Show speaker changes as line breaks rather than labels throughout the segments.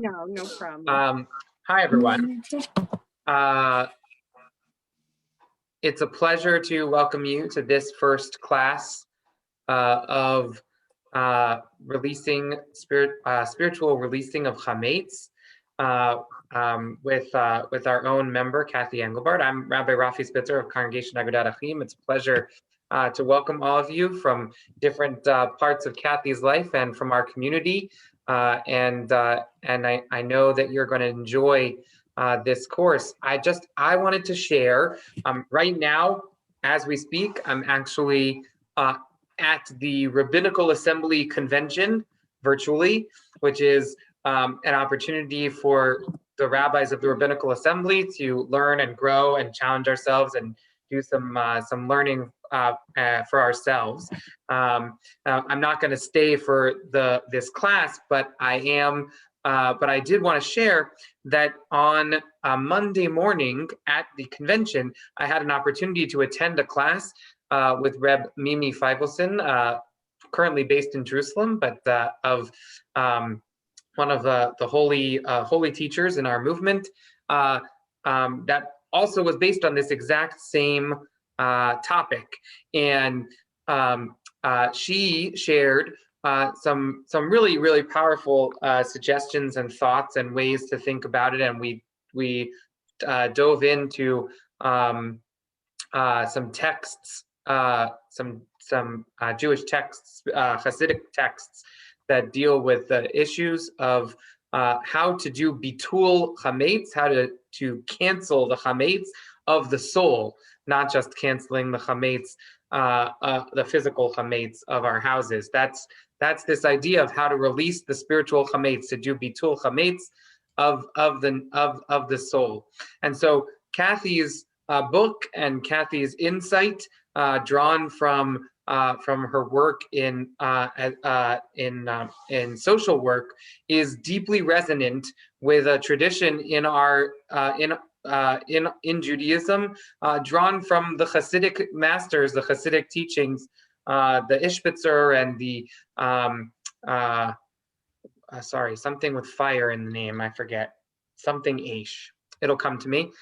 No, no problem.
Hi, everyone. It's a pleasure to welcome you to this first class of spiritual releasing of Hametz with our own member, Kathy Engelbart. I'm Rabbi Rafi Spitzer of Congregation Agudat Achim. It's a pleasure to welcome all of you from different parts of Kathy's life and from our community. And I know that you're going to enjoy this course. I wanted to share right now, as we speak, I'm actually at the Rabbinical Assembly Convention virtually, which is an opportunity for the rabbis of the Rabbinical Assembly to learn and grow and challenge ourselves and do some learning for ourselves. I'm not going to stay for this class, but I did want to share that on Monday morning at the convention, I had an opportunity to attend a class with Reb Mimi Feivelson, currently based in Jerusalem, but of one of the holy teachers in our movement that also was based on this exact same topic. And she shared some really powerful suggestions and thoughts and ways to think about it. And we dove into some texts, some Jewish texts, Hasidic texts that deal with the issues of how to do bitul chametz, how to cancel the chametz of the soul, not just canceling the chametz, the physical chametz of our houses. That's this idea of how to release the spiritual chametz, to do bitul chametz of the soul. And so Kathy's book and Kathy's insight, drawn from her work in social work, is deeply resonant with a tradition in our in Judaism, drawn from the Hasidic masters, the Hasidic teachings, the Ishbitzer and the sorry, something with fire in the name, I forget, something Aish. It'll come to me.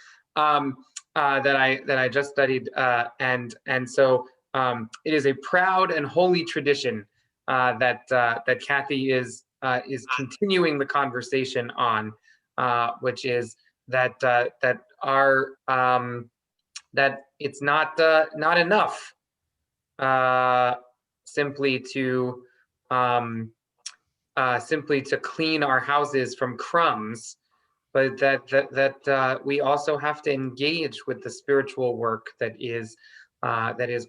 That I just studied, and so it is a proud and holy tradition that Kathy is continuing the conversation on, which is that that it's not enough simply to clean our houses from crumbs, but that we also have to engage with the spiritual work that is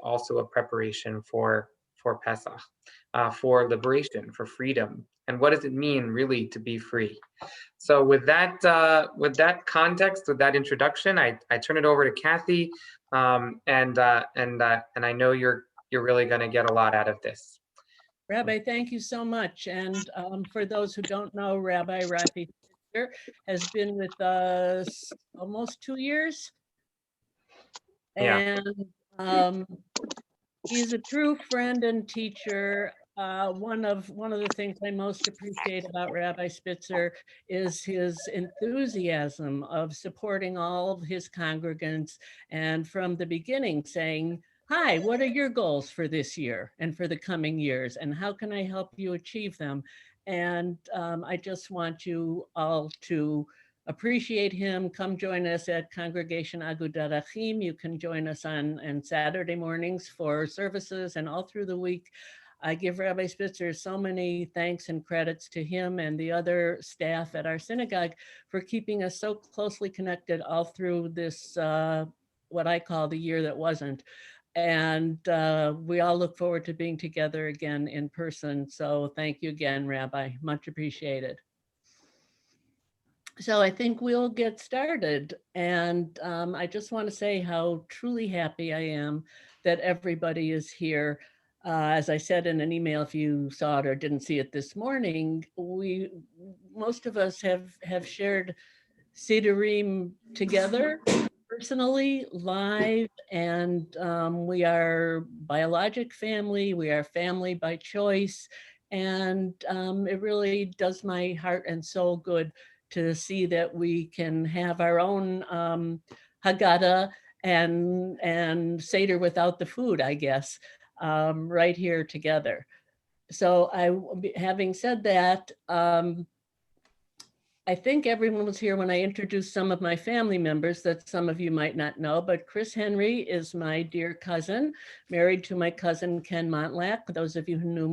also a preparation for Pesach, for liberation, for freedom. And what does it mean really to be free? So with that context, with that introduction, I turn it over to Kathy, and I know you're really going to get a lot out of this.
Rabbi, thank you so much. And for those who don't know, Rabbi Rafi has been with us almost 2 years.
Yeah.
And he's a true friend and teacher. One of the things I most appreciate about Rabbi Spitzer is his enthusiasm of supporting all of his congregants, and from the beginning saying, hi, what are your goals for this year and for the coming years, and how can I help you achieve them? And I just want you all to appreciate him. Come join us at Congregation Agudat Achim. You can join us on Saturday mornings for services, and all through the week. I give Rabbi Spitzer so many thanks and credits to him and the other staff at our synagogue for keeping us so closely connected all through this, what I call the year that wasn't. And we all look forward to being together again in person. So thank you again, Rabbi, much appreciated. So I think we'll get started. And I just want to say how truly happy I am that everybody is here. As I said in an email, if you saw it or didn't see it this morning, most of us have shared Sidurim together, personally, live, and we are biologic family, we are family by choice. And it really does my heart and soul good to see that we can have our own Haggadah and Seder without the food, I guess, right here together. So having said that, I think everyone was here when I introduced some of my family members that some of you might not know, but Chris Henry is my dear cousin, married to my cousin Ken Montlack. Those of you who knew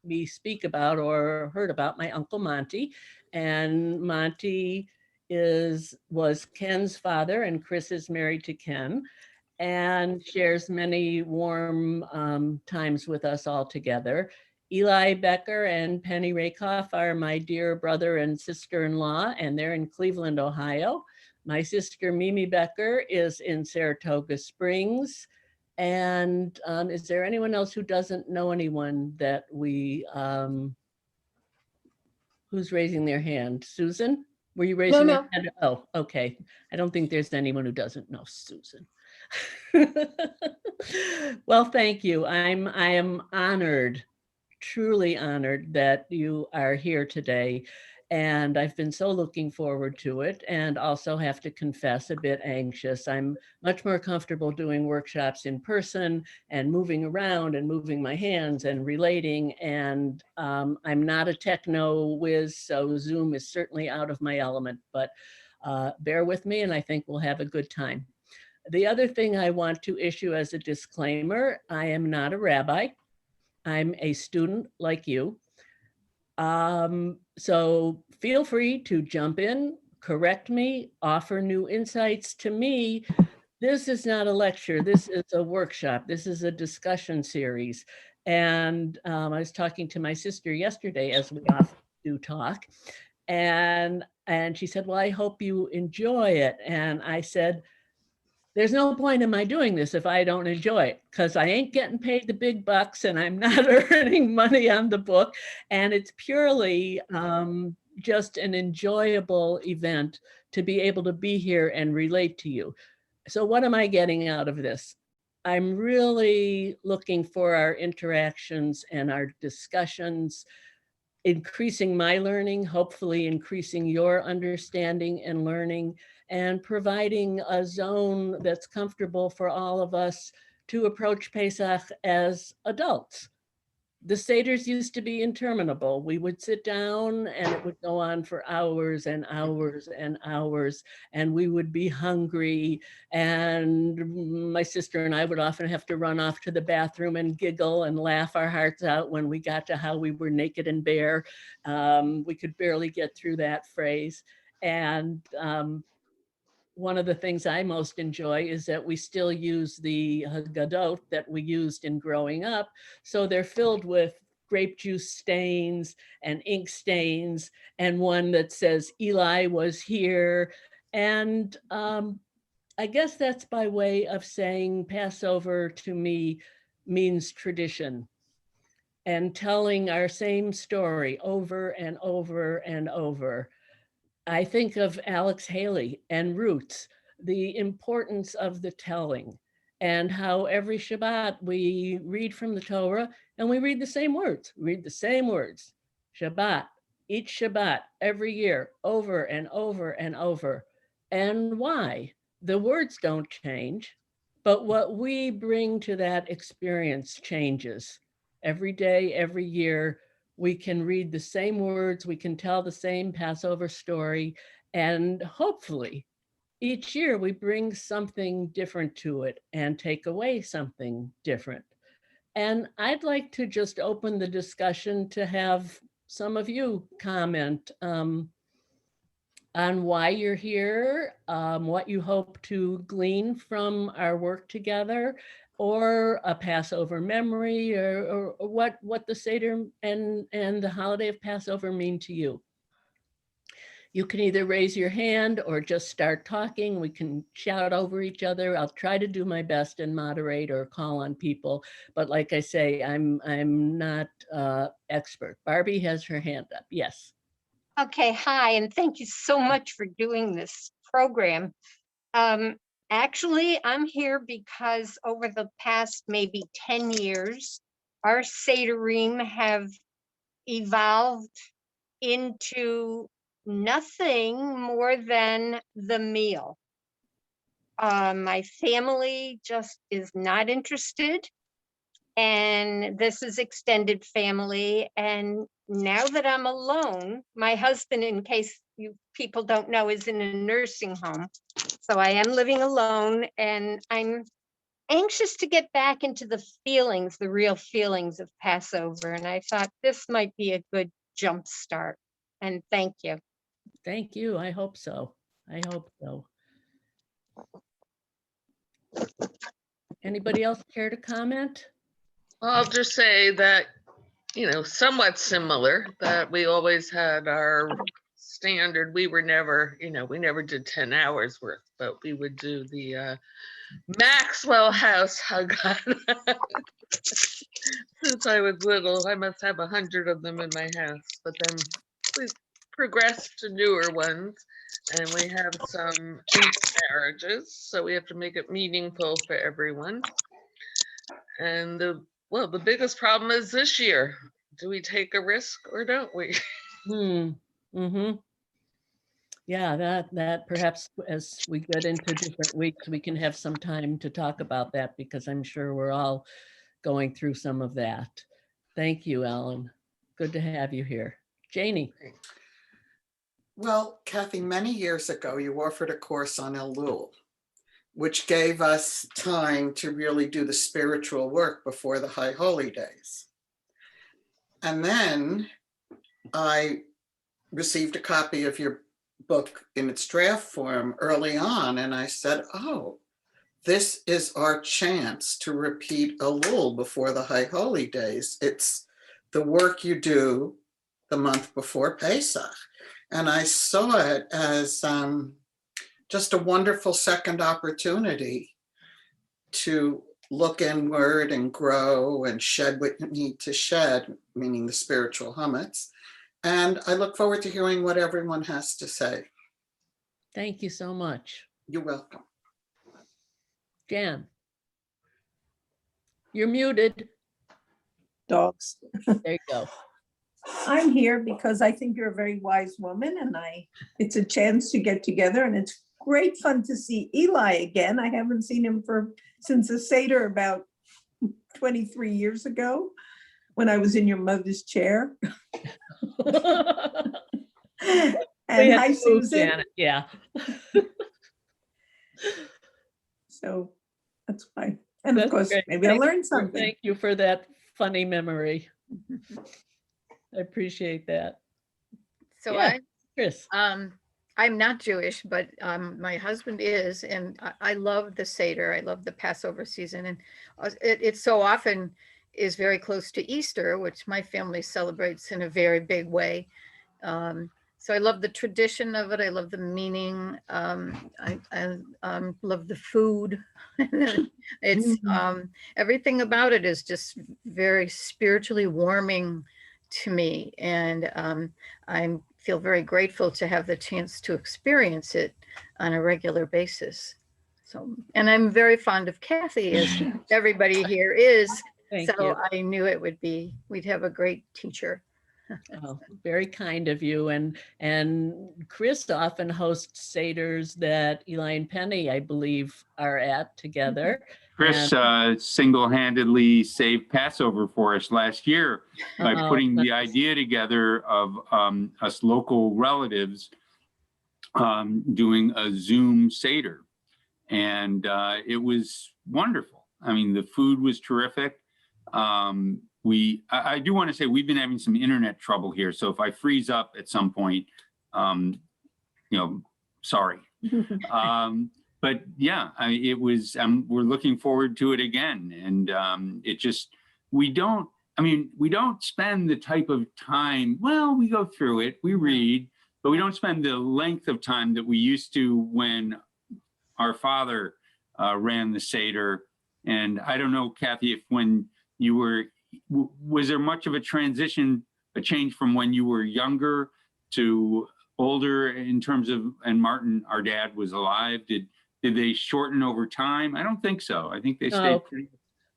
me speak about or heard about my Uncle Monty. And Monty was Ken's father, and Chris is married to Ken and shares many warm times with us all together. Eli Becker and Penny Rakoff are my dear brother and sister-in-law, and they're in Cleveland, Ohio. My sister Mimi Becker is in Saratoga Springs. And is there anyone else who doesn't know anyone that who's raising their hand? Susan, were you raising your hand? Oh, okay. I don't think there's anyone who doesn't know Susan. Well, thank you. I am honored, truly honored that you are here today. And I've been so looking forward to it, and also have to confess a bit anxious. I'm much more comfortable doing workshops in person and moving around and moving my hands and relating. And I'm not a techno whiz, so Zoom is certainly out of my element, but bear with me and I think we'll have a good time. The other thing I want to issue as a disclaimer, I am not a rabbi. I'm a student like you. So feel free to jump in, correct me, offer new insights. To me, this is not a lecture. This is a workshop. This is a discussion series. And I was talking to my sister yesterday, as we often do talk, and she said, well, I hope you enjoy it. And I said, there's no point in my doing this if I don't enjoy it, because I ain't getting paid the big bucks and I'm not earning money on the book. And it's purely just an enjoyable event to be able to be here and relate to you. So what am I getting out of this? I'm really looking for our interactions and our discussions, increasing my learning, hopefully increasing your understanding and learning, and providing a zone that's comfortable for all of us to approach Pesach as adults. The Seders used to be interminable. We would sit down and it would go on for hours and hours and hours, and we would be hungry. And my sister and I would often have to run off to the bathroom and giggle and laugh our hearts out when we got to how we were naked and bare. We could barely get through that phrase. And one of the things I most enjoy is that we still use the Haggadot that we used in growing up. So they're filled with grape juice stains and ink stains, and one that says Eli was here. And I guess that's by way of saying Passover to me means tradition, and telling our same story over and over and over. I think of Alex Haley and Roots, the importance of the telling, and how every Shabbat we read from the Torah and we read the same words, Shabbat, each Shabbat, every year, over and over and over. And why? The words don't change, but what we bring to that experience changes. Every day, every year, we can read the same words, we can tell the same Passover story, and hopefully each year we bring something different to it and take away something different. And I'd like to just open the discussion to have some of you comment on why you're here, what you hope to glean from our work together, or a Passover memory, or what the Seder and the holiday of Passover mean to you. You can either raise your hand or just start talking. We can shout over each other. I'll try to do my best and moderate or call on people. But like I say, I'm not expert. Barbie has her hand up. Yes.
Okay, hi, and thank you so much for doing this program. Actually, I'm here because over the past maybe 10 years, our Sederim have evolved into nothing more than the meal. My family just is not interested, and this is extended family. And now that I'm alone, my husband, in case you people don't know, is in a nursing home. So I am living alone, and I'm anxious to get back into the feelings, the real feelings of Passover. And I thought this might be a good jump start. And thank you.
Thank you. I hope so. I hope so. Anybody else care to comment?
I'll just say that, somewhat similar, that we always had our standard. We were never, we never did 10 hours worth, but we would do the Maxwell House hug. Since I was little, I must have 100 of them in my house, but then we progressed to newer ones, and we have some intermarriages, so we have to make it meaningful for everyone. And the biggest problem is this year. Do we take a risk or don't we?
Yeah, that perhaps as we get into different weeks, we can have some time to talk about that, because I'm sure we're all going through some of that. Thank you, Ellen. Good to have you here. Janie.
Well, Kathy, many years ago, you offered a course on Elul, which gave us time to really do the spiritual work before the High Holy Days. And then I received a copy of your book in its draft form early on, and I said, oh, this is our chance to repeat Elul before the High Holy Days. It's the work you do the month before Pesach. And I saw it as just a wonderful second opportunity to look inward and grow and shed what you need to shed, meaning the spiritual Hametz. And I look forward to hearing what everyone has to say.
Thank you so much.
You're welcome.
Jan. You're muted.
Dogs.
There you go.
I'm here because I think you're a very wise woman, and it's a chance to get together, and it's great fun to see Eli again. I haven't seen him since a Seder about 23 years ago when I was in your mother's chair. And hi, Susan.
Janet. Yeah.
So that's why. And
That's
of course,
great.
maybe I'll learn something.
Thank you for that funny memory. I appreciate that.
So
Yeah, Chris.
I'm not Jewish, but my husband is, and I love the Seder. I love the Passover season, and it so often is very close to Easter, which my family celebrates in a very big way. So I love the tradition of it. I love the meaning. I love the food. It's everything about it is just very spiritually warming to me, and I feel very grateful to have the chance to experience it on a regular basis. So, and I'm very fond of Kathy, as everybody here is.
Thank
So
you.
I knew we'd have a great teacher.
Oh, very kind of you. And Chris often hosts Seders that Eli and Penny, I believe, are at together.
Chris single-handedly saved Passover for us last year by putting the idea together of us local relatives doing a Zoom Seder. And it was wonderful. I mean, the food was terrific. I do want to say we've been having some internet trouble here. So if I freeze up at some point, sorry. But yeah, it was, we're looking forward to it again. And we don't spend the type of time, well, we go through it, we read, but we don't spend the length of time that we used to when our father ran the Seder. And I don't know, Kathy, if when you were, was there much of a change from when you were younger to older in terms of, and Martin, our dad, was alive? Did they shorten over time? I don't think so. I think they stayed pretty.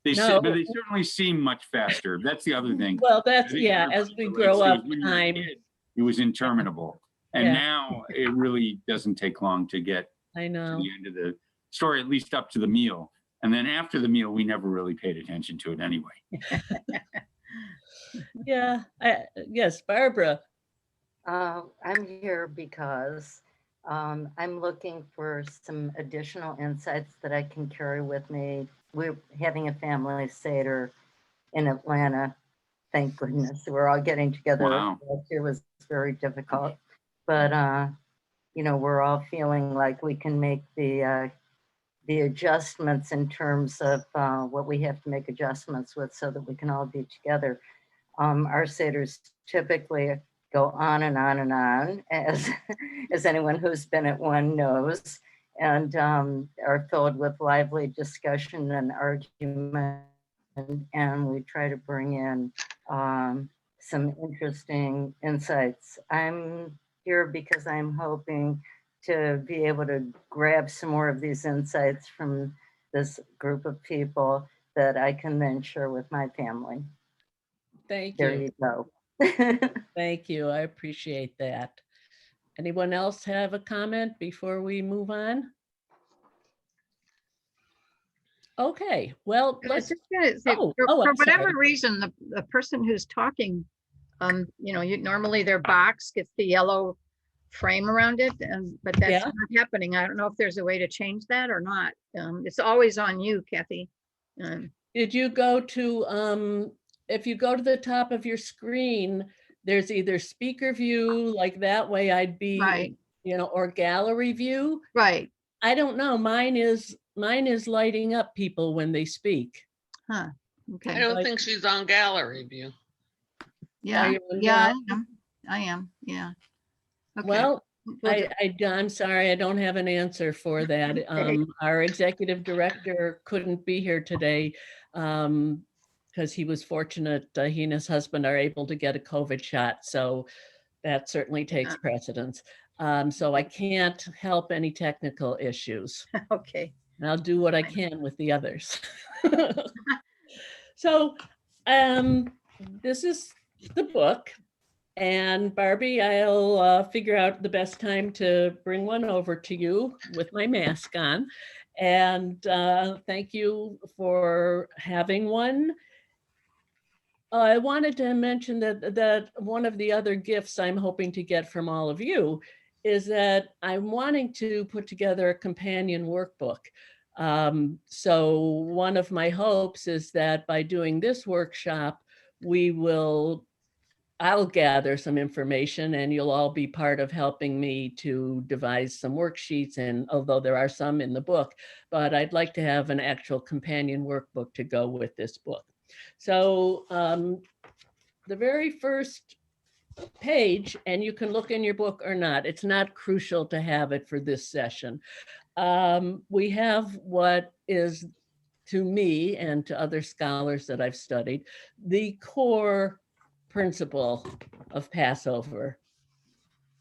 No.
But they certainly seem much faster. That's the other thing.
Well,
I
that's,
think
yeah,
everybody
as we
relates
grow
to
up,
is when you're a
time,
kid, it was interminable. And
Yeah.
now it really doesn't take long to get
I
to
know.
the end of the story, at least up to the meal. And then after the meal, we never really paid attention to it anyway.
Yeah, yes, Barbara.
I'm here because I'm looking for some additional insights that I can carry with me. We're having a family Seder in Atlanta. Thank goodness. We're all getting together.
Wow.
Last year was very difficult, but we're all feeling like we can make the adjustments in terms of what we have to make adjustments with so that we can all be together. Our Seders typically go on and on and on, as anyone who's been at one knows, and are filled with lively discussion and argument. And we try to bring in some interesting insights. I'm here because I'm hoping to be able to grab some more of these insights from this group of people that I can then share with my family.
Thank
There
you.
you go.
Thank you. I appreciate that. Anyone else have a comment before we move on? Okay, well,
I was
let's,
just gonna say,
oh,
for
I'm
whatever
sorry.
reason, the person who's talking, normally their box gets the yellow frame around it, but that's
Yeah.
not happening. I don't know if there's a way to change that or not. It's always on you, Kathy.
Did you go to, if you go to the top of your screen, there's either speaker view, like that way I'd be,
Right.
Or gallery view.
Right.
I don't know. Mine is lighting up people when they speak.
Huh.
I
Okay.
don't
Like-
think she's on gallery view.
Yeah.
you on
Yeah,
gallery?
I am. Yeah. Okay.
Well,
We'll do-
I'm sorry, I don't have an answer for that. Our executive director couldn't be here today because he was fortunate, he and his husband are able to get a COVID shot. So that certainly takes precedence. So I can't help any technical issues.
Okay.
And I'll do what I can with the others. So this is the book. And Barbie, I'll figure out the best time to bring one over to you with my mask on. And thank you for having one. I wanted to mention that one of the other gifts I'm hoping to get from all of you is that I'm wanting to put together a companion workbook. So one of my hopes is that by doing this workshop, I'll gather some information and you'll all be part of helping me to devise some worksheets. And although there are some in the book, but I'd like to have an actual companion workbook to go with this book. So the very first page, and you can look in your book or not, it's not crucial to have it for this session. We have what is, to me and to other scholars that I've studied, the core principle of Passover.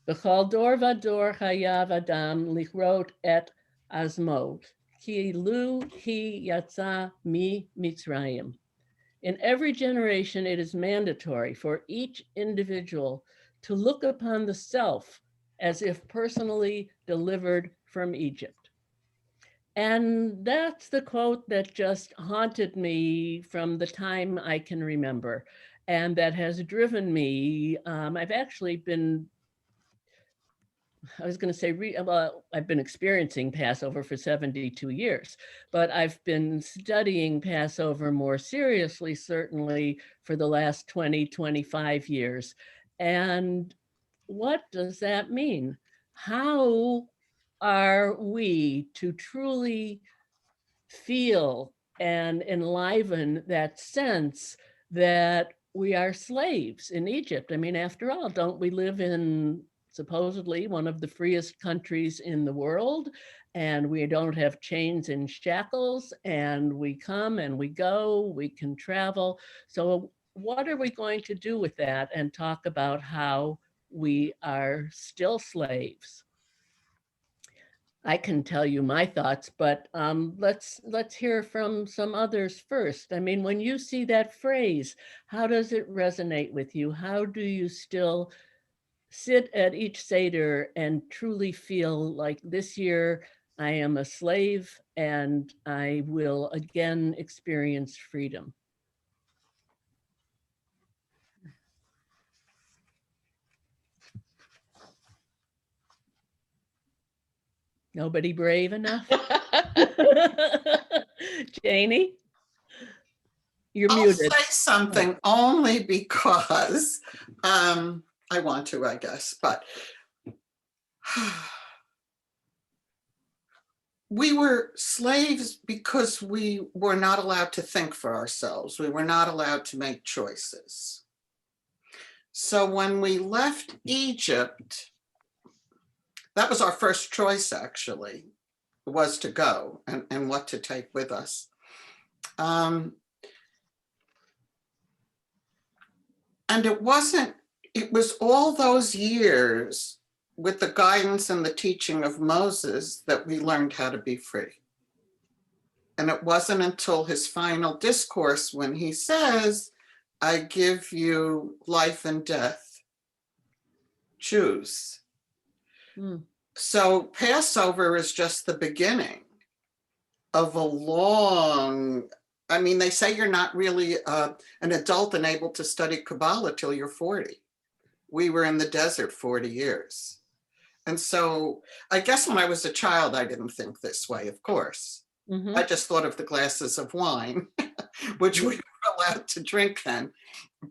B'chol dor vador hayav adam lichrot et azmot, ki lu hi yatsa mi Mitzrayim. In every generation, it is mandatory for each individual to look upon the self as if personally delivered from Egypt. And that's the quote that just haunted me from the time I can remember. And that has driven me. I've actually been, I've been experiencing Passover for 72 years, but I've been studying Passover more seriously, certainly for the last 20, 25 years. And what does that mean? How are we to truly feel and enliven that sense that we are slaves in Egypt? I mean, after all, don't we live in supposedly one of the freest countries in the world, and we don't have chains and shackles, and we come and we go, we can travel. So what are we going to do with that and talk about how we are still slaves? I can tell you my thoughts, but let's hear from some others first. I mean, when you see that phrase, how does it resonate with you? How do you still sit at each Seder and truly feel like this year I am a slave and I will again experience freedom? Nobody brave enough? Janie? You're
I'll
muted.
say something only because I want to, I guess, but we were slaves because we were not allowed to think for ourselves. We were not allowed to make choices. So when we left Egypt, that was our first choice, actually, was to go and what to take with us. And it was all those years with the guidance and the teaching of Moses that we learned how to be free. And it wasn't until his final discourse when he says, I give you life and death, choose. So Passover is just the beginning of a long, I mean, they say you're not really an adult and able to study Kabbalah till you're 40. We were in the desert 40 years. And so I guess when I was a child, I didn't think this way, of course. I just thought of the glasses of wine, which we were allowed to drink then.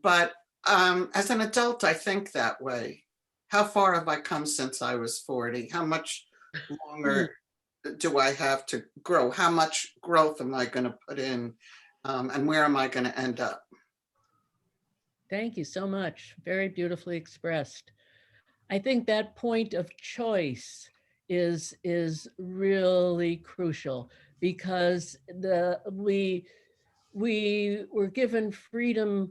But as an adult, I think that way. How far have I come since I was 40? How much longer do I have to grow? How much growth am I going to put in? And where am I going to end up?
Thank you so much. Very beautifully expressed. I think that point of choice is really crucial, because we were given freedom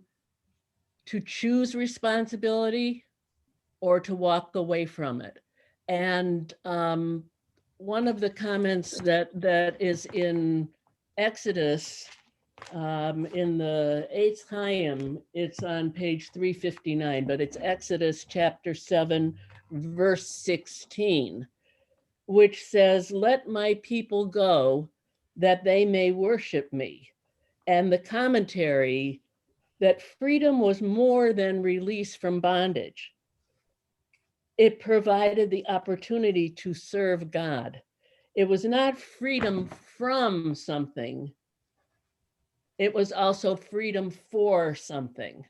to choose responsibility or to walk away from it. And one of the comments that is in Exodus, in the Eitz Chaim, it's on page 359, but it's Exodus chapter 7, verse 16, which says, let my people go that they may worship me. And the commentary, that freedom was more than release from bondage. It provided the opportunity to serve God. It was not freedom from something. It was also freedom for something.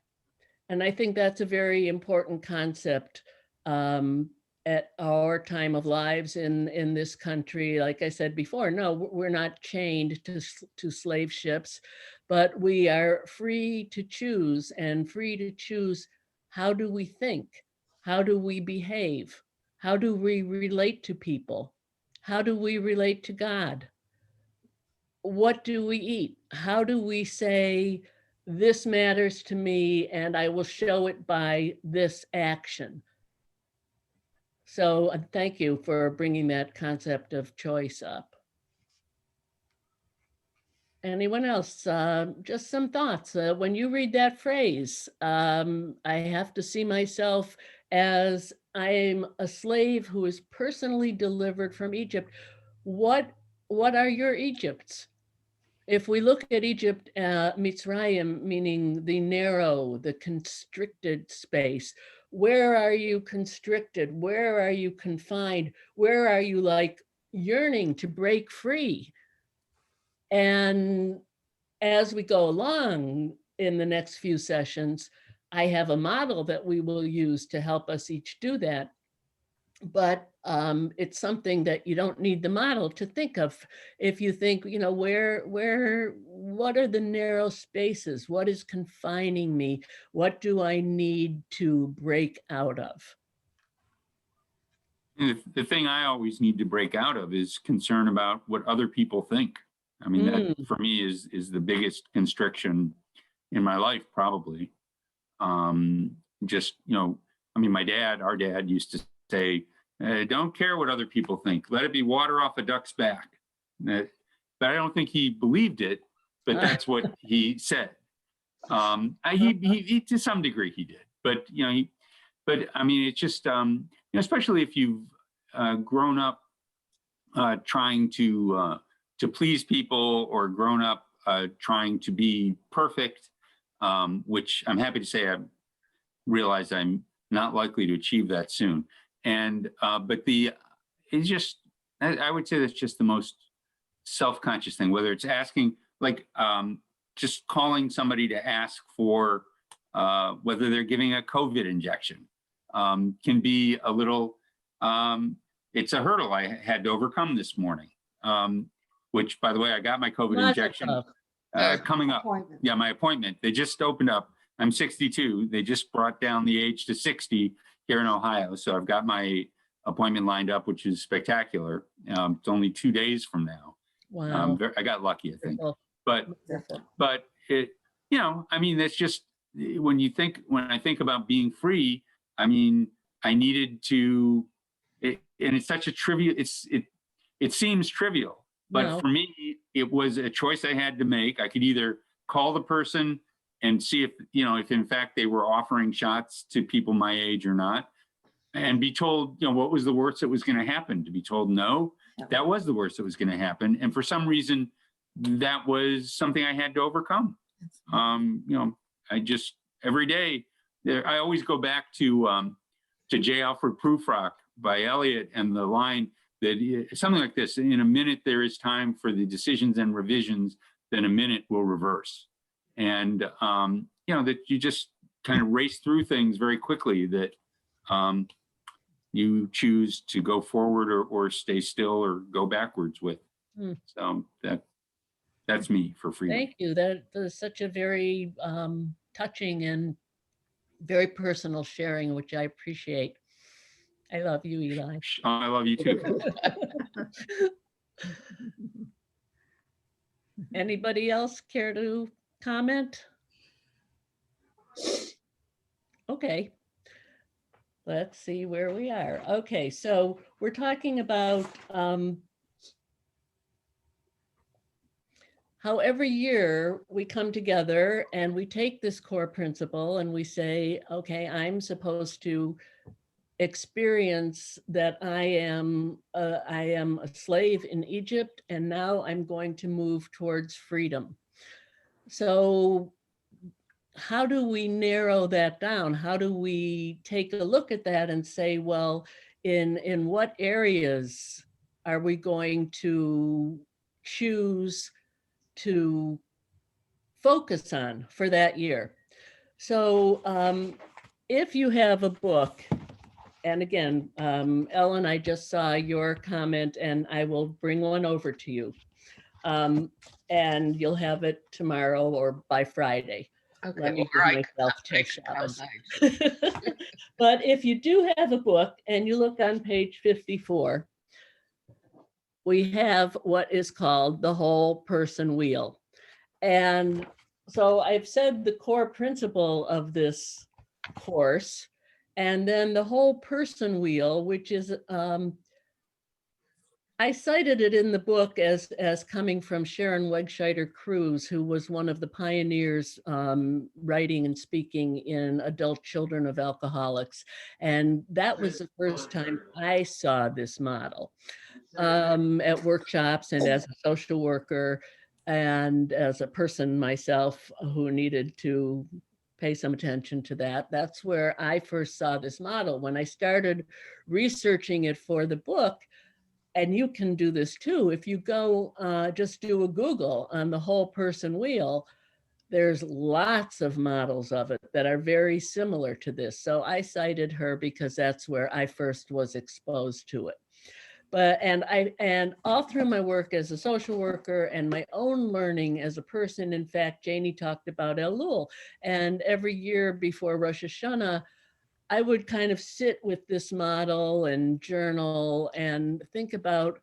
And I think that's a very important concept at our time of lives in this country. Like I said before, no, we're not chained to slave ships, but we are free to choose, and free to choose, how do we think? How do we behave? How do we relate to people? How do we relate to God? What do we eat? How do we say, this matters to me and I will show it by this action? So thank you for bringing that concept of choice up. Anyone else? Just some thoughts. When you read that phrase, I have to see myself as I'm a slave who is personally delivered from Egypt. What are your Egypts? If we look at Egypt, Mitzrayim, meaning the narrow, the constricted space, where are you constricted? Where are you confined? Where are you like yearning to break free? And as we go along in the next few sessions, I have a model that we will use to help us each do that. But it's something that you don't need the model to think of. If you think, you know, what are the narrow spaces? What is confining me? What do I need to break out of?
And the thing I always need to break out of is concern about what other people think. I mean, that for me is the biggest constriction in my life, probably. Just, you know, I mean, our dad used to say, Don't care what other people think. Let it be water off a duck's back. But I don't think he believed it, but that's what he said. He to some degree he did, but but I mean, it's just especially if you've grown up trying to please people, or grown up trying to be perfect, which I'm happy to say I realize I'm not likely to achieve that soon. And but it's just, I would say that's just the most self-conscious thing, whether it's asking, like just calling somebody to ask for whether they're giving a COVID injection can be a little, it's a hurdle I had to overcome this morning, which, by the way, I got my COVID injection coming up. Yeah, my appointment. They just opened up. I'm 62. They just brought down the age to 60 here in Ohio. So I've got my appointment lined up, which is spectacular. It's only 2 days from now.
Wow.
I got lucky, I think.
Wonderful.
But it, I mean, that's just when I think about being free, I mean, I needed to, and it's such a trivial, it seems trivial, but
No.
for me, it was a choice I had to make. I could either call the person and see if in fact they were offering shots to people my age or not, and be told, what was the worst that was going to happen? To be told no, that was the worst that was going to happen. And for some reason, that was something I had to overcome. I just, every day, I always go back to J. Alfred Prufrock by Eliot, and the line that something like this: in a minute there is time for the decisions and revisions, then a minute will reverse. And that you just kind of race through things very quickly, that you choose to go forward or stay still or go backwards with. So that's me for freedom.
Thank you. That is such a very touching and very personal sharing, which I appreciate. I love you, Eli.
I love you too.
Anybody else care to comment? Okay. Let's see where we are. Okay, so we're talking about how every year we come together and we take this core principle and we say, okay, I'm supposed to experience that I am a slave in Egypt, and now I'm going to move towards freedom. So how do we narrow that down? How do we take a look at that and say, well, in what areas are we going to choose to focus on for that year? So if you have a book, and again, Ellen, I just saw your comment and I will bring one over to you. And you'll have it tomorrow or by Friday.
Okay,
Let me
or
give myself
I
10
can come
Shabbos. But if you do have a book and you look on page 54, we have what is called the whole person wheel. And so I've said the core principle of this course, and then the whole person wheel, which is, I cited it in the book as coming from Sharon Wegscheider Cruz, who was one of the pioneers writing and speaking in adult children of alcoholics. And that was the first time I saw this model at workshops and as a social worker and as a person myself who needed to pay some attention to that. That's where I first saw this model. When I started researching it for the book, and you can do this too, if you go just do a Google on the whole person wheel, there's lots of models of it that are very similar to this. So I cited her because that's where I first was exposed to it. But and all through my work as a social worker and my own learning as a person, in fact, Janie talked about Elul, and every year before Rosh Hashanah, I would kind of sit with this model and journal and think about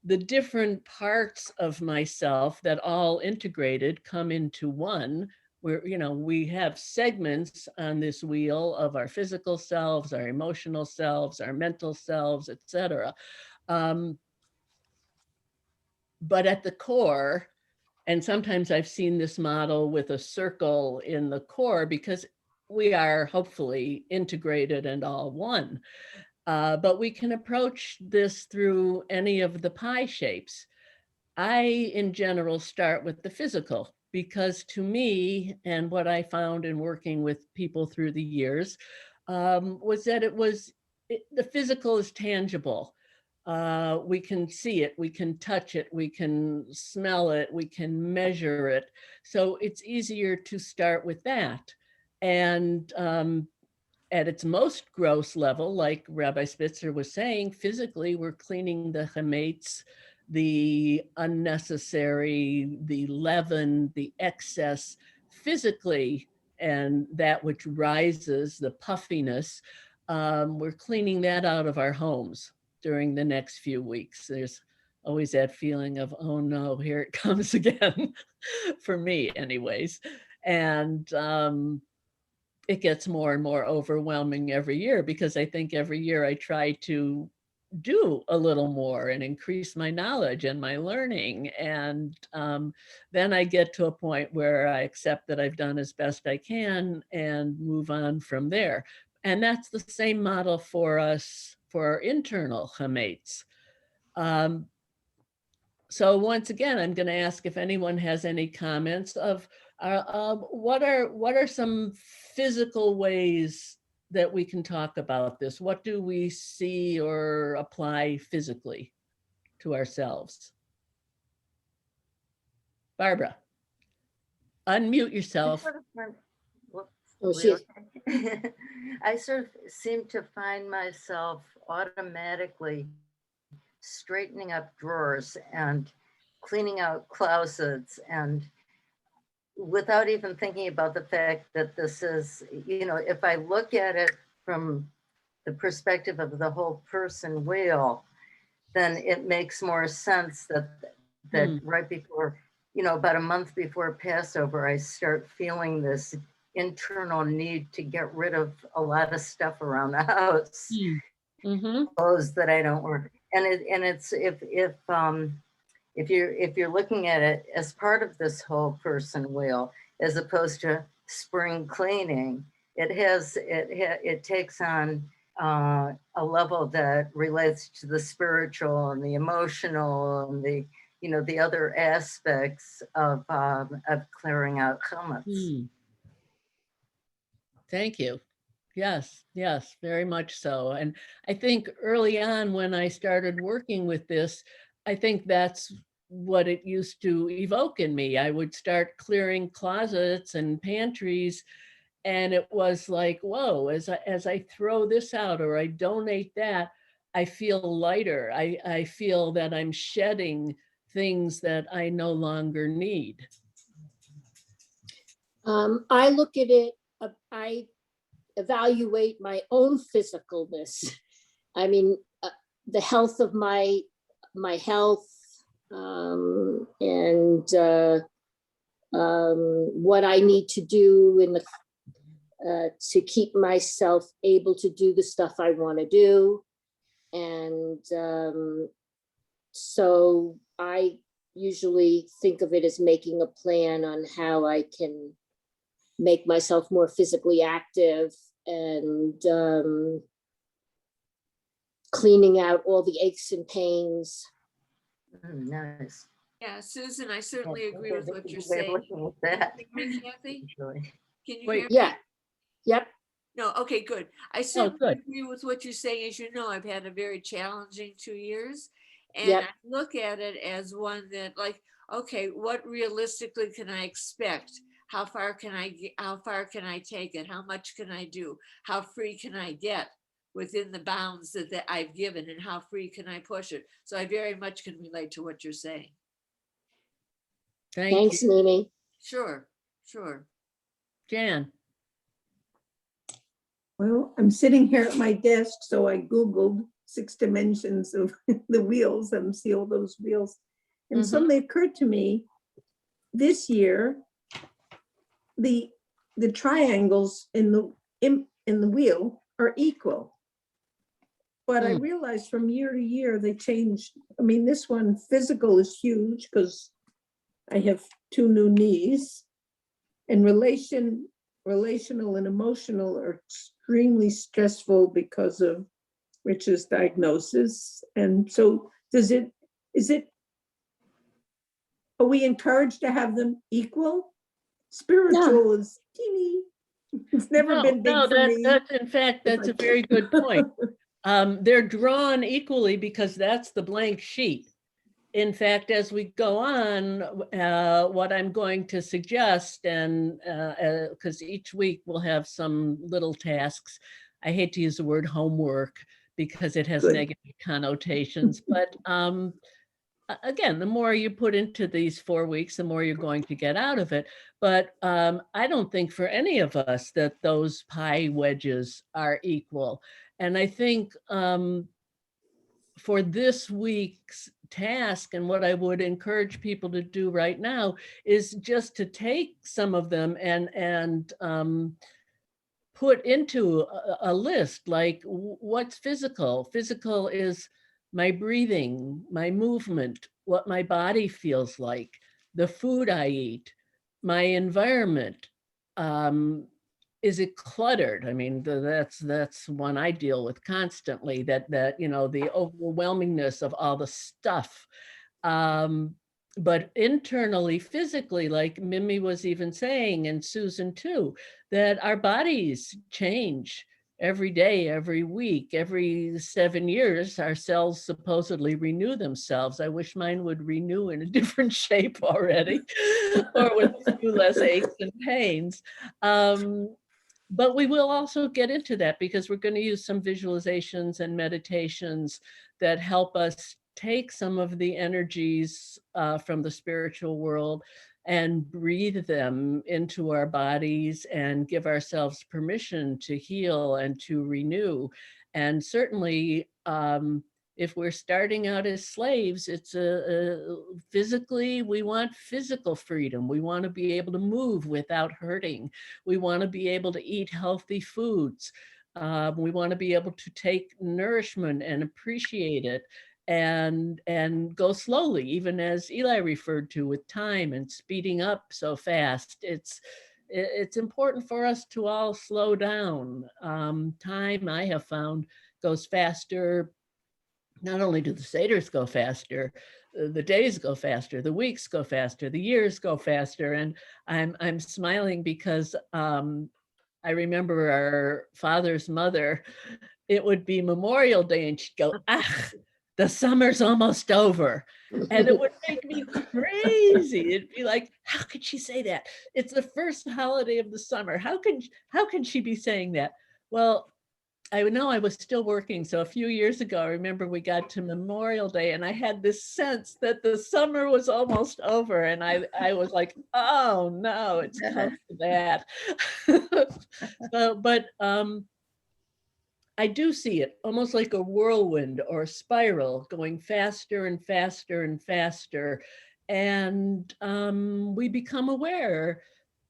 the different parts of myself that all integrated come into one, we have segments on this wheel of our physical selves, our emotional selves, our mental selves, etc. But at the core, and sometimes I've seen this model with a circle in the core because we are hopefully integrated and all one. But we can approach this through any of the pie shapes. I, in general, start with the physical because to me, and what I found in working with people through the years, was that the physical is tangible. We can see it, we can touch it, we can smell it, we can measure it. So it's easier to start with that. And at its most gross level, like Rabbi Spitzer was saying, physically, we're cleaning the Hametz, the unnecessary, the leaven, the excess physically, and that which rises, the puffiness, we're cleaning that out of our homes during the next few weeks. There's always that feeling of, oh no, here it comes again, for me anyways. And it gets more and more overwhelming every year because I think every year I try to do a little more and increase my knowledge and my learning. And then I get to a point where I accept that I've done as best I can and move on from there. And that's the same model for us, for our internal Hametz. So once again, I'm going to ask if anyone has any comments of what are some physical ways that we can talk about this? What do we see or apply physically to ourselves? Barbara, unmute yourself.
Oh, I sort of seem to find myself automatically straightening up drawers and cleaning out closets, and without even thinking about the fact that this is, if I look at it from the perspective of the whole person wheel, then it makes more sense that right before, about a month before Passover, I start feeling this internal need to get rid of a lot of stuff around the house, clothes that I don't wear. And it's if you're looking at it as part of this whole person wheel, as opposed to spring cleaning, it takes on a level that relates to the spiritual and the emotional and the other aspects of clearing out Hametz.
Thank you. Yes, very much so. And I think early on when I started working with this, I think that's what it used to evoke in me. I would start clearing closets and pantries, and it was like, whoa, as I throw this out or I donate that, I feel lighter. I feel that I'm shedding things that I no longer need.
I look at it, I evaluate my own physicalness. I mean, the health of my health, and what I need to do to keep myself able to do the stuff I want to do. And so I usually think of it as making a plan on how I can make myself more physically active and cleaning out all the aches and pains.
Nice.
Yeah, Susan, I certainly agree with what you're
Way of
saying.
looking at that.
Can you hear me, Kathy?
Usually.
Can you
Wait,
hear me?
Yeah. Yep.
No, okay, good. I certainly
good.
agree with what you're saying. As you know, I've had a very challenging 2 years. And
Yep.
I look at it as one that, like, okay, what realistically can I expect? How far can I take it? How much can I do? How free can I get within the bounds that I've given, and how free can I push it? So I very much can relate to what you're saying.
Thanks, Mimi.
Sure.
Jan.
Well, I'm sitting here at my desk, so I Googled 6 dimensions of the wheels and see all those wheels. And suddenly occurred to me this year, the triangles in the wheel are equal. But I realized from year to year, they change. I mean, this one, physical, is huge because I have 2 new knees. And relational and emotional are extremely stressful because of Rich's diagnosis. And so are we encouraged to have them equal? Spiritual is teeny. It's never been big for me.
That's in fact, that's a very good point. They're drawn equally because that's the blank sheet. In fact, as we go on, what I'm going to suggest, and because each week we'll have some little tasks. I hate to use the word homework because it has
Good.
negative connotations, but again, the more you put into these 4 weeks, the more you're going to get out of it. But I don't think for any of us that those pie wedges are equal. And I think for this week's task, and what I would encourage people to do right now is just to take some of them and put into a list, like what's physical. Physical is my breathing, my movement, what my body feels like, the food I eat, my environment. Is it cluttered? I mean, that's one I deal with constantly, that the overwhelmingness of all the stuff. But internally, physically, like Mimi was even saying, and Susan too, that our bodies change every day, every week, every 7 years. Our cells supposedly renew themselves. I wish mine would renew in a different shape already, or with a few less aches and pains. But we will also get into that because we're going to use some visualizations and meditations that help us take some of the energies from the spiritual world and breathe them into our bodies and give ourselves permission to heal and to renew. And certainly, if we're starting out as slaves, it's physically, we want physical freedom. We want to be able to move without hurting. We want to be able to eat healthy foods. We want to be able to take nourishment and appreciate it and go slowly, even as Eli referred to, with time and speeding up so fast. It's important for us to all slow down. Time, I have found, goes faster. Not only do the Seders go faster, the days go faster, the weeks go faster, the years go faster. And I'm smiling because I remember our father's mother, it would be Memorial Day and she'd go, the summer's almost over. And it would make me crazy. It'd be like, how could she say that? It's the first holiday of the summer. How can she be saying that? Well, I know I was still working. So a few years ago, I remember we got to Memorial Day and I had this sense that the summer was almost over. And I was like, oh no, it's close to that. But I do see it almost like a whirlwind or a spiral going faster and faster and faster. And we become aware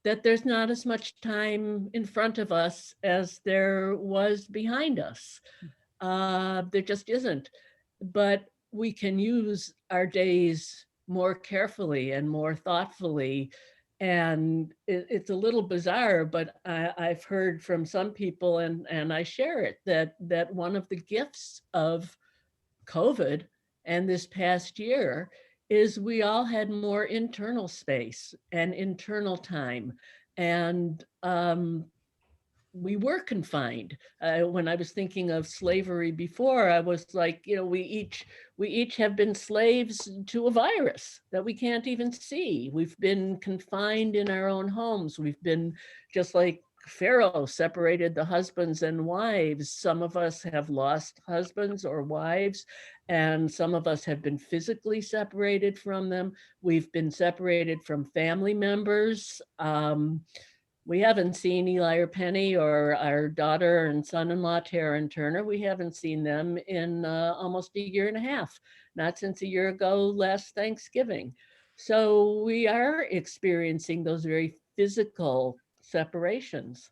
that there's not as much time in front of us as there was behind us. There just isn't. But we can use our days more carefully and more thoughtfully. And it's a little bizarre, but I've heard from some people, and I share it, that one of the gifts of COVID and this past year is we all had more internal space and internal time. And we were confined. When I was thinking of slavery before, I was like, we each have been slaves to a virus that we can't even see. We've been confined in our own homes. We've been, just like Pharaoh separated the husbands and wives. Some of us have lost husbands or wives, and some of us have been physically separated from them. We've been separated from family members. We haven't seen Eli or Penny or our daughter and son-in-law, Tara and Turner. We haven't seen them in almost a year and a half, not since a year ago, last Thanksgiving. So we are experiencing those very physical separations.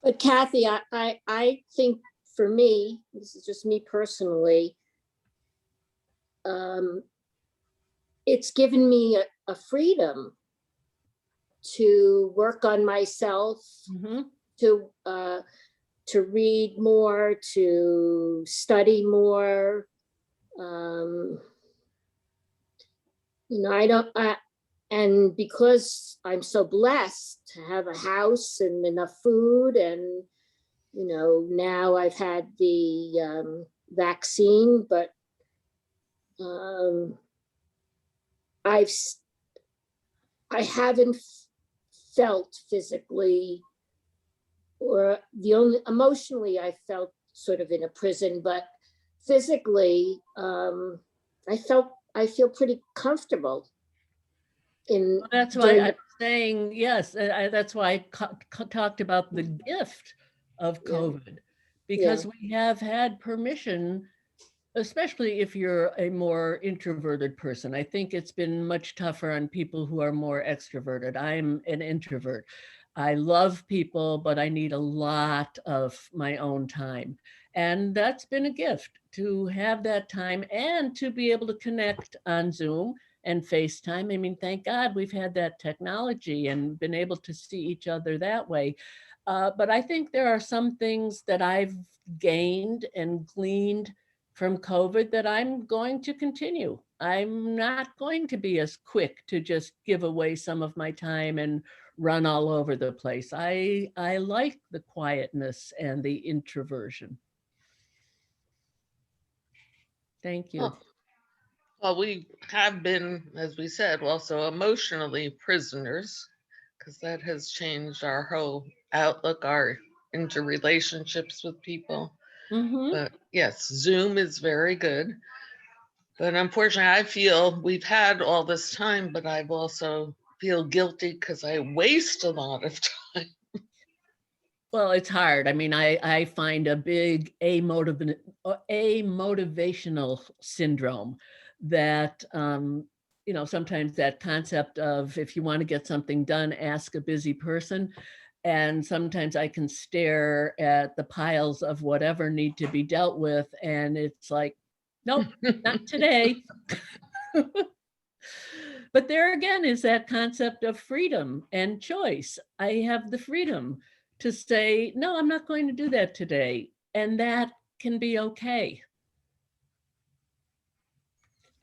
But Kathy, I think for me, this is just me personally, it's given me a freedom to work on myself, to read more, to study more. And because I'm so blessed to have a house and enough food, and now I've had the vaccine, but I haven't felt physically, or the only emotionally I felt sort of in a prison, but physically I feel pretty comfortable in.
Well, that's why I'm saying yes. That's why I talked about the gift of COVID, because we have had permission, especially if you're a more introverted person. I think it's been much tougher on people who are more extroverted. I'm an introvert. I love people, but I need a lot of my own time. And that's been a gift to have that time and to be able to connect on Zoom and FaceTime. I mean, thank God we've had that technology and been able to see each other that way. But I think there are some things that I've gained and gleaned from COVID that I'm going to continue. I'm not going to be as quick to just give away some of my time and run all over the place. I like the quietness and the introversion. Thank you.
Well, we have been, as we said, also emotionally prisoners, because that has changed our whole outlook, our interrelationships with people. But yes, Zoom is very good. But unfortunately, I feel we've had all this time, but I've also feel guilty because I waste a lot of time.
Well, it's hard. I mean, I find a big amotivational syndrome that, sometimes that concept of if you want to get something done, ask a busy person. And sometimes I can stare at the piles of whatever need to be dealt with. And it's like, nope, not today. But there again is that concept of freedom and choice. I have the freedom to say, no, I'm not going to do that today. And that can be okay.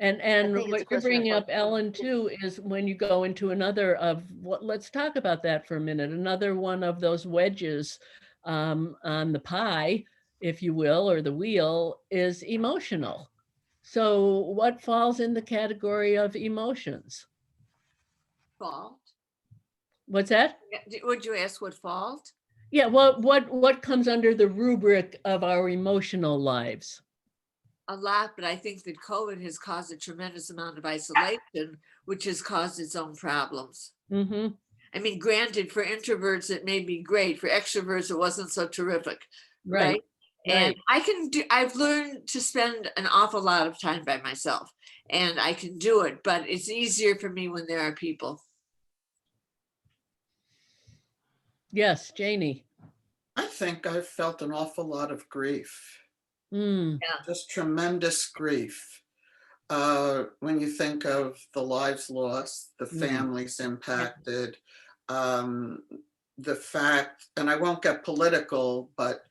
And what you're bringing up, Ellen, too, is when you go into another of what, let's talk about that for a minute. Another one of those wedges on the pie, if you will, or the wheel, is emotional. So what falls in the category of emotions?
Fault.
What's that?
Would you ask what fault?
Yeah, what comes under the rubric of our emotional lives?
A lot, but I think that COVID has caused a tremendous amount of isolation, which has caused its own problems. I mean, granted, for introverts, it may be great. For extroverts, it wasn't so terrific, right? And I've learned to spend an awful lot of time by myself, and I can do it, but it's easier for me when there are people.
Yes, Janie.
I think I've felt an awful lot of grief.
Yeah.
Just tremendous grief. When you think of the lives lost, the families impacted, the fact, and I won't get political, but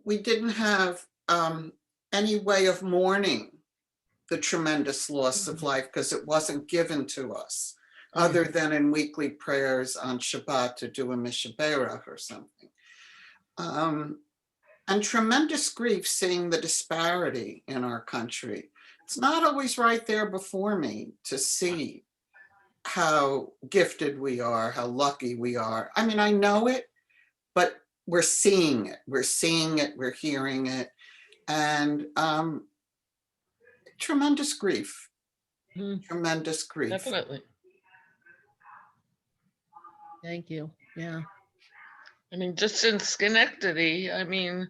we didn't have any way of mourning the tremendous loss of life because it wasn't given to us, other than in weekly prayers on Shabbat to do a Mishaberach or something. And tremendous grief seeing the disparity in our country. It's not always right there before me to see how gifted we are, how lucky we are. I mean, I know it, but we're seeing it. We're seeing it, we're hearing it. And tremendous grief. Tremendous grief.
Definitely.
Thank you. Yeah.
I mean, just in Schenectady, I mean,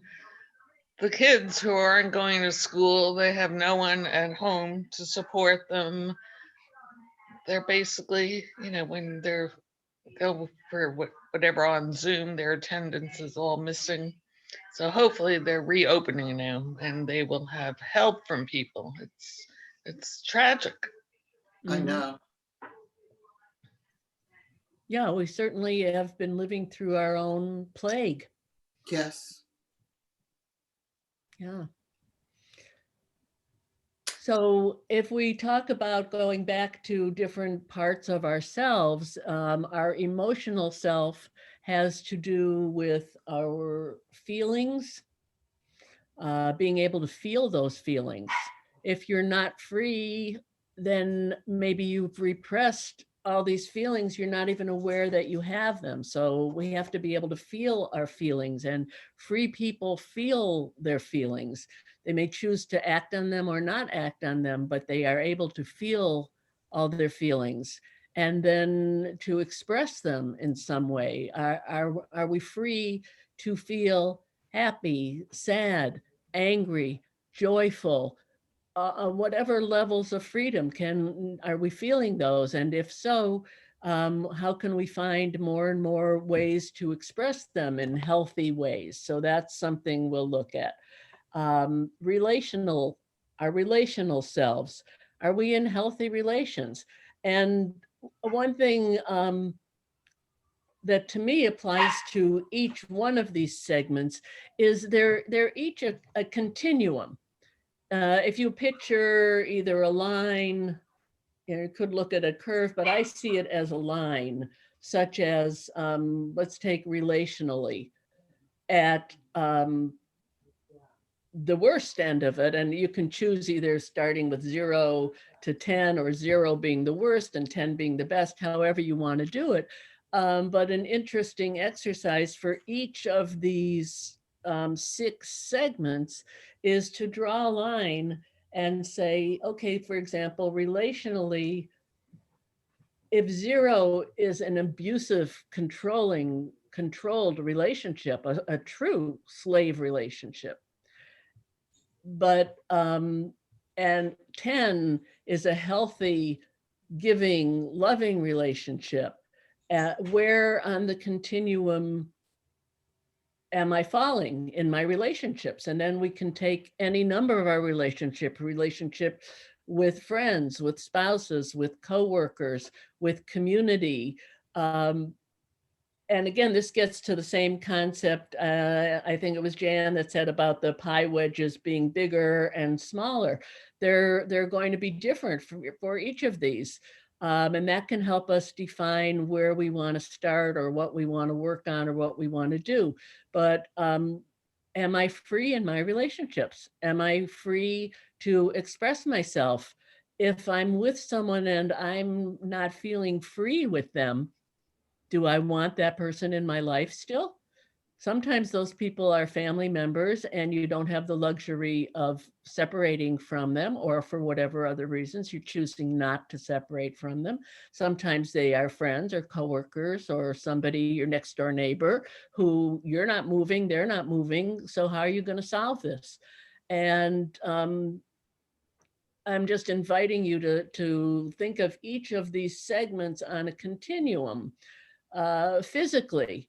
the kids who aren't going to school, they have no one at home to support them. they're basically, when they're go for whatever on Zoom, their attendance is all missing. So hopefully they're reopening now and they will have help from people. It's tragic.
I
Mhm.
know.
Yeah, we certainly have been living through our own plague.
Yes.
Yeah. So if we talk about going back to different parts of ourselves, our emotional self has to do with our feelings, being able to feel those feelings. If you're not free, then maybe you've repressed all these feelings. You're not even aware that you have them. So we have to be able to feel our feelings, and free people feel their feelings. They may choose to act on them or not act on them, but they are able to feel all their feelings and then to express them in some way. Are we free to feel happy, sad, angry, joyful, whatever levels of freedom are we feeling those? And if so, how can we find more and more ways to express them in healthy ways? So that's something we'll look at. Our relational selves. Are we in healthy relations? And one thing that to me applies to each one of these segments is they're each a continuum. If you picture either a line, you could look at a curve, but I see it as a line, such as, let's take relationally at the worst end of it, and you can choose either starting with 0 to 10 or 0 being the worst and 10 being the best, however you want to do it. But an interesting exercise for each of these 6 segments is to draw a line and say, okay, for example, relationally, if 0 is an abusive, controlled relationship, a true slave relationship, but and 10 is a healthy, giving, loving relationship, where on the continuum am I falling in my relationships? And then we can take any number of our relationship with friends, with spouses, with coworkers, with community. And again, this gets to the same concept. I think it was Jan that said about the pie wedges being bigger and smaller. They're going to be different for each of these. And that can help us define where we want to start or what we want to work on or what we want to do. But am I free in my relationships? Am I free to express myself? If I'm with someone and I'm not feeling free with them, do I want that person in my life still? Sometimes those people are family members and you don't have the luxury of separating from them, or for whatever other reasons, you're choosing not to separate from them. Sometimes they are friends or coworkers or somebody, your next door neighbor, who you're not moving, they're not moving. So how are you going to solve this? And I'm just inviting you to think of each of these segments on a continuum. Physically,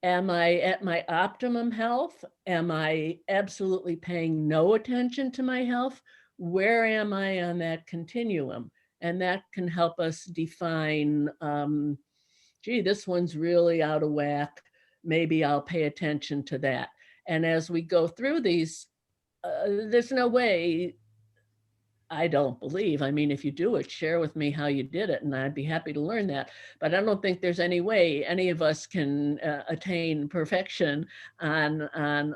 am I at my optimum health? Am I absolutely paying no attention to my health? Where am I on that continuum? And that can help us define, gee, this one's really out of whack. Maybe I'll pay attention to that. And as we go through these, there's no way, I don't believe. I mean, if you do it, share with me how you did it, and I'd be happy to learn that. But I don't think there's any way any of us can attain perfection on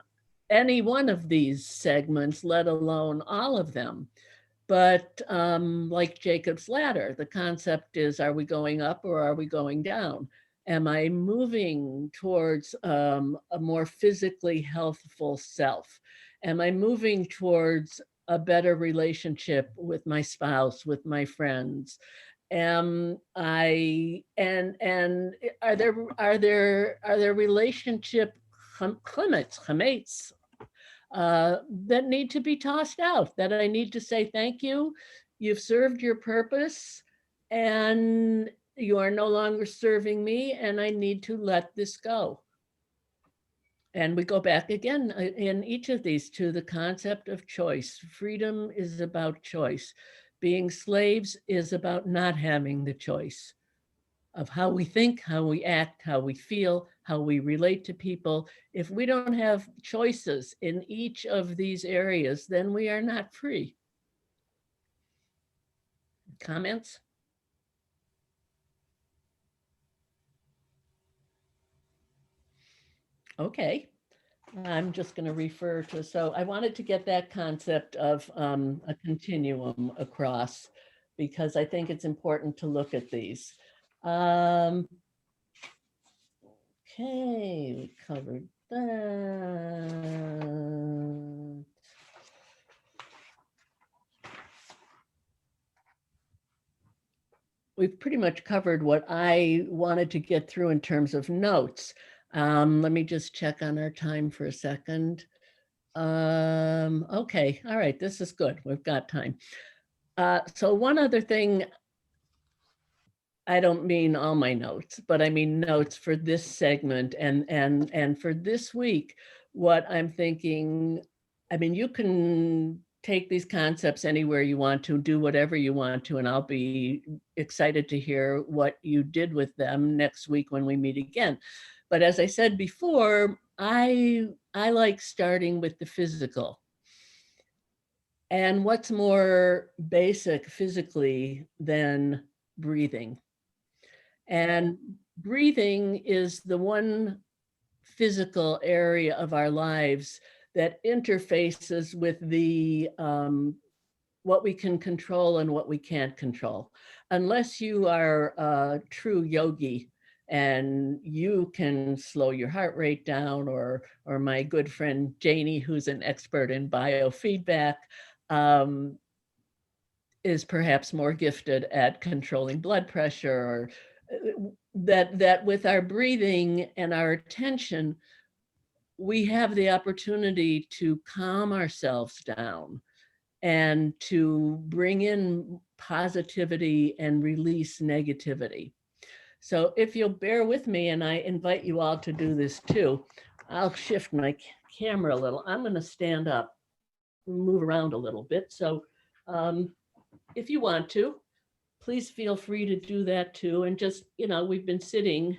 any one of these segments, let alone all of them. But like Jacob's ladder, the concept is, are we going up or are we going down? Am I moving towards a more physically healthful self? Am I moving towards a better relationship with my spouse, with my friends? Am I, and are there relationship Hametz, that need to be tossed out, that I need to say, thank you, you've served your purpose, and you are no longer serving me, and I need to let this go. And we go back again in each of these to the concept of choice. Freedom is about choice. Being slaves is about not having the choice of how we think, how we act, how we feel, how we relate to people. If we don't have choices in each of these areas, then we are not free. Comments? Okay. I'm just going to refer to, so I wanted to get that concept of a continuum across, because I think it's important to look at these. Okay, we covered that. We've pretty much covered what I wanted to get through in terms of notes. Let me just check on our time for a second. Okay, all right, this is good. We've got time. So one other thing, I don't mean all my notes, but I mean notes for this segment and for this week, what I'm thinking, I mean, you can take these concepts anywhere you want to, do whatever you want to, and I'll be excited to hear what you did with them next week when we meet again. But as I said before, I like starting with the physical. And what's more basic physically than breathing? And breathing is the one physical area of our lives that interfaces with the what we can control and what we can't control. Unless you are a true yogi and you can slow your heart rate down, or my good friend Janie, who's an expert in biofeedback, is perhaps more gifted at controlling blood pressure, or that with our breathing and our attention, we have the opportunity to calm ourselves down and to bring in positivity and release negativity. So if you'll bear with me, and I invite you all to do this too, I'll shift my camera a little. I'm going to stand up, move around a little bit. So if you want to, please feel free to do that too. And just, you know, we've been sitting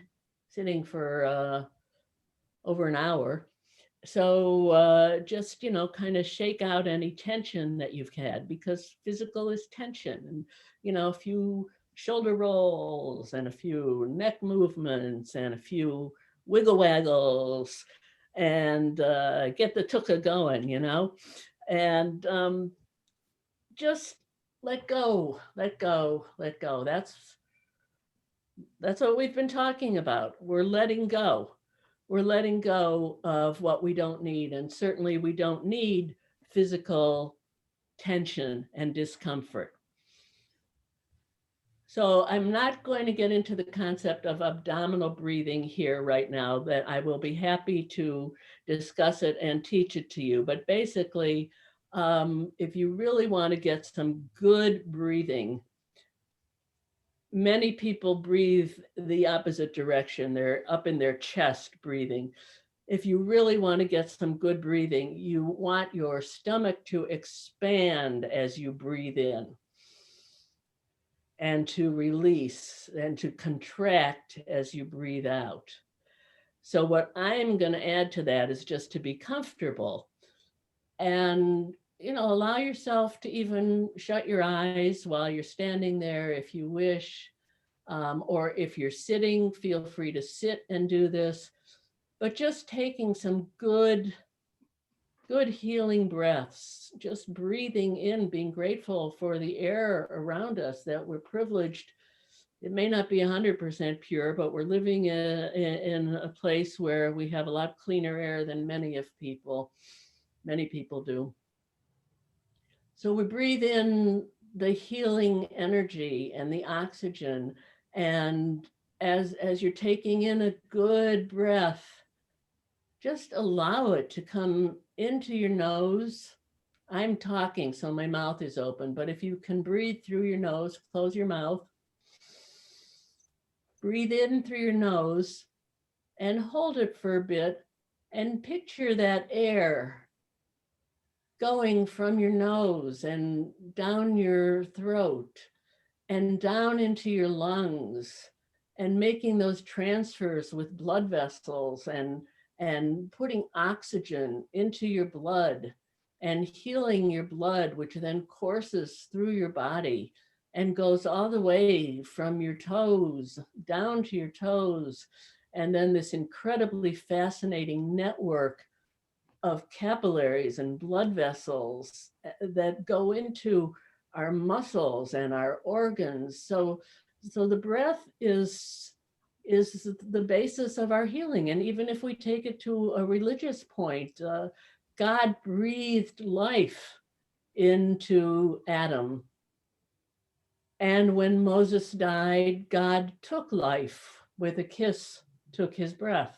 for over an hour. So just, you know, kind of shake out any tension that you've had, because physical is tension. And, you know, a few shoulder rolls and a few neck movements and a few wiggle waggles, and get the tuka going, you know, and just let go, let go, let go. That's what we've been talking about. We're letting go. We're letting go of what we don't need. And certainly we don't need physical tension and discomfort. So I'm not going to get into the concept of abdominal breathing here right now, that I will be happy to discuss it and teach it to you. But basically, if you really want to get some good breathing, many people breathe the opposite direction. They're up in their chest breathing. If you really want to get some good breathing, you want your stomach to expand as you breathe in, and to release and to contract as you breathe out. So what I'm going to add to that is just to be comfortable and, you know, allow yourself to even shut your eyes while you're standing there if you wish, or if you're sitting, feel free to sit and do this, but just taking some good healing breaths, just breathing in, being grateful for the air around us, that we're privileged. It may not be 100% pure, but we're living in a place where we have a lot cleaner air than many people do. So we breathe in the healing energy and the oxygen. And as you're taking in a good breath, just allow it to come into your nose. I'm talking, so my mouth is open, but if you can breathe through your nose, close your mouth Breathe in through your nose and hold it for a bit and picture that air going from your nose and down your throat and down into your lungs and making those transfers with blood vessels and putting oxygen into your blood and healing your blood, which then courses through your body and goes all the way from your toes down to your toes. And then this incredibly fascinating network of capillaries and blood vessels that go into our muscles and our organs. So the breath is the basis of our healing. And even if we take it to a religious point, God breathed life into Adam. And when Moses died, God took life with a kiss, took his breath.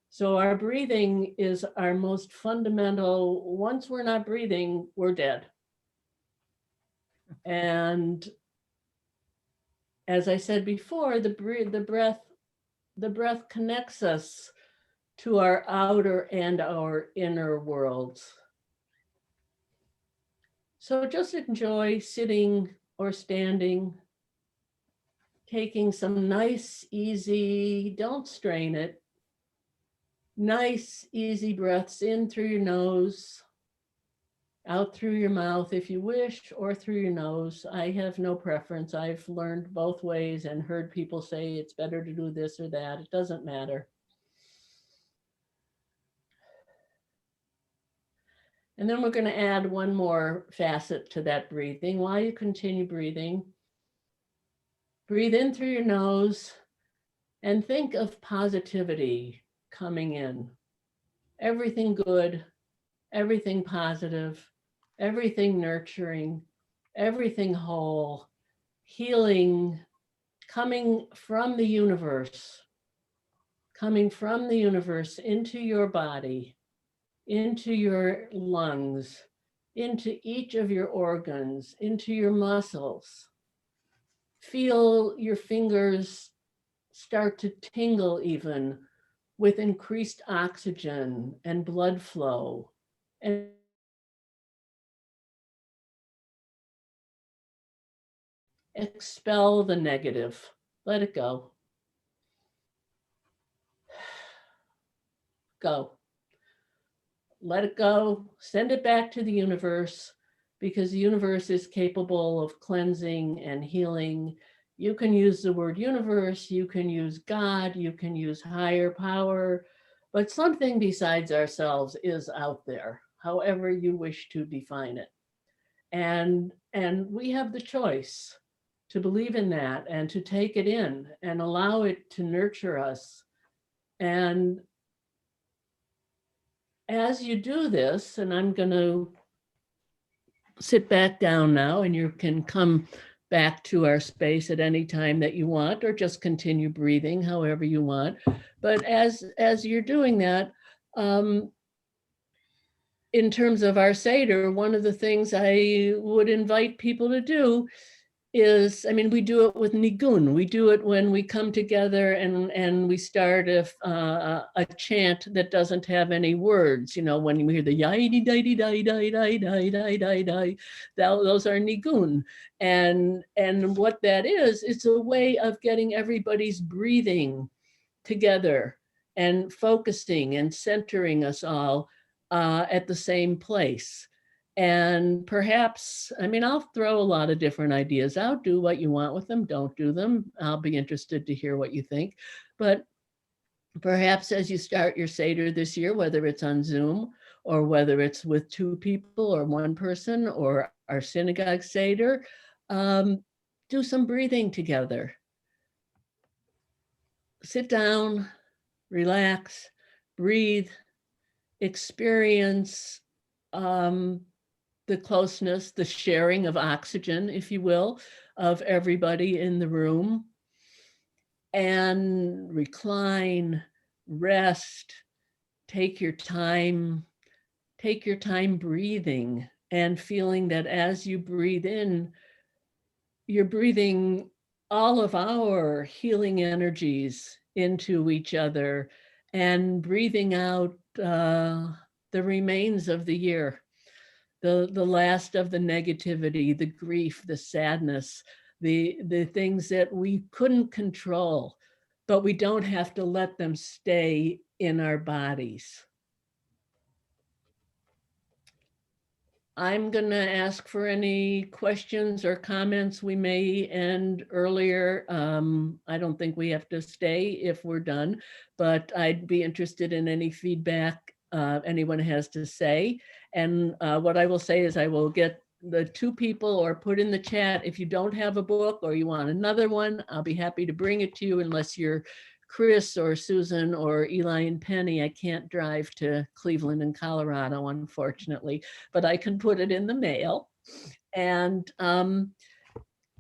So our breathing is our most fundamental. Once we're not breathing, we're dead. And as I said before, the breath connects us to our outer and our inner worlds. So just enjoy sitting or standing, taking some nice, easy, don't strain it, nice, easy breaths in through your nose, out through your mouth if you wish, or through your nose. I have no preference. I've learned both ways and heard people say it's better to do this or that. It doesn't matter. And then we're going to add one more facet to that breathing. While you continue breathing, breathe in through your nose and think of positivity coming in. Everything good, everything positive, everything nurturing, everything whole, healing, coming from the universe into your body, into your lungs, into each of your organs, into your muscles. Feel your fingers start to tingle even with increased oxygen and blood flow. And expel the negative. Let it go. Go. Let it go. Send it back to the universe, because the universe is capable of cleansing and healing. You can use the word universe, you can use God, you can use higher power, but something besides ourselves is out there, however you wish to define it. And we have the choice to believe in that and to take it in and allow it to nurture us. And as you do this, and I'm going to sit back down now, and you can come back to our space at any time that you want, or just continue breathing however you want. But as you're doing that, in terms of our Seder, one of the things I would invite people to do is, I mean, we do it with nigun. We do it when we come together and we start a chant that doesn't have any words. You know, when we hear the yai-di di di di di di di di di, those are nigun. And what that is, it's a way of getting everybody's breathing together and focusing and centering us all at the same place. And perhaps, I mean, I'll throw a lot of different ideas out. Do what you want with them, don't do them. I'll be interested to hear what you think. But perhaps as you start your Seder this year, whether it's on Zoom or whether it's with 2 people or 1 person or our synagogue Seder, do some breathing together. Sit down, relax, breathe, experience the closeness, the sharing of oxygen, if you will, of everybody in the room, and recline, rest, take your time breathing and feeling that as you breathe in, you're breathing all of our healing energies into each other and breathing out the remains of the year, the last of the negativity, the grief, the sadness, the things that we couldn't control, but we don't have to let them stay in our bodies. I'm going to ask for any questions or comments. We may end earlier. I don't think we have to stay if we're done, but I'd be interested in any feedback anyone has to say. And what I will say is I will get the two people or put in the chat. If you don't have a book or you want another one, I'll be happy to bring it to you unless you're Chris or Susan or Eli and Penny. I can't drive to Cleveland and Colorado, unfortunately, but I can put it in the mail and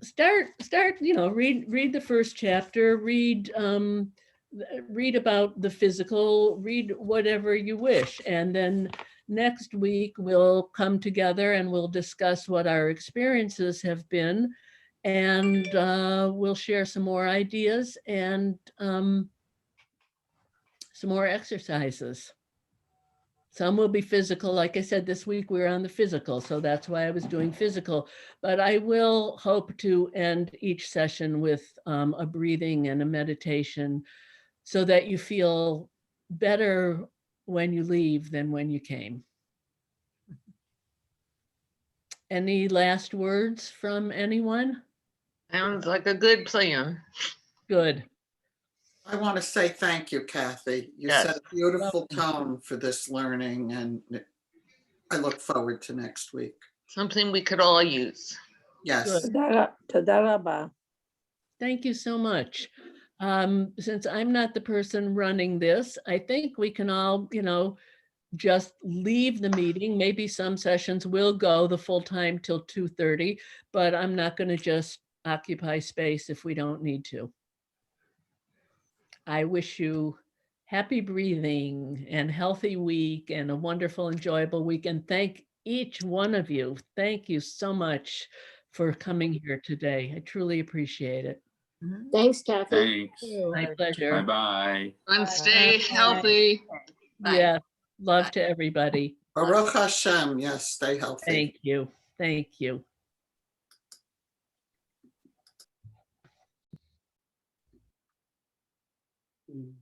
start, read the first chapter, read about the physical, read whatever you wish. And then next week we'll come together and we'll discuss what our experiences have been. And we'll share some more ideas and some more exercises. Some will be physical. Like I said, this week we were on the physical, so that's why I was doing physical. But I will hope to end each session with a breathing and a meditation so that you feel better when you leave than when you came. Any last words from anyone?
Sounds like a good plan.
Good.
I want to say thank you, Kathy. You
Yes.
set a beautiful tone for this learning, and I look forward to next week.
Something we could all use.
Yes.
Good. Thank you so much. Since I'm not the person running this, I think we can all, just leave the meeting. Maybe some sessions will go the full time till 2:30, but I'm not going to just occupy space if we don't need to. I wish you happy breathing and healthy week and a wonderful, enjoyable week. And thank each one of you. Thank you so much for coming here today. I truly appreciate it.
Thanks, Kathy.
Thanks.
My pleasure.
Bye-bye.
And stay healthy.
Bye.
Yeah, love
Bye.
to everybody.
Baruch Hashem. Yes, stay healthy.
Thank you. Thank you.
Mm.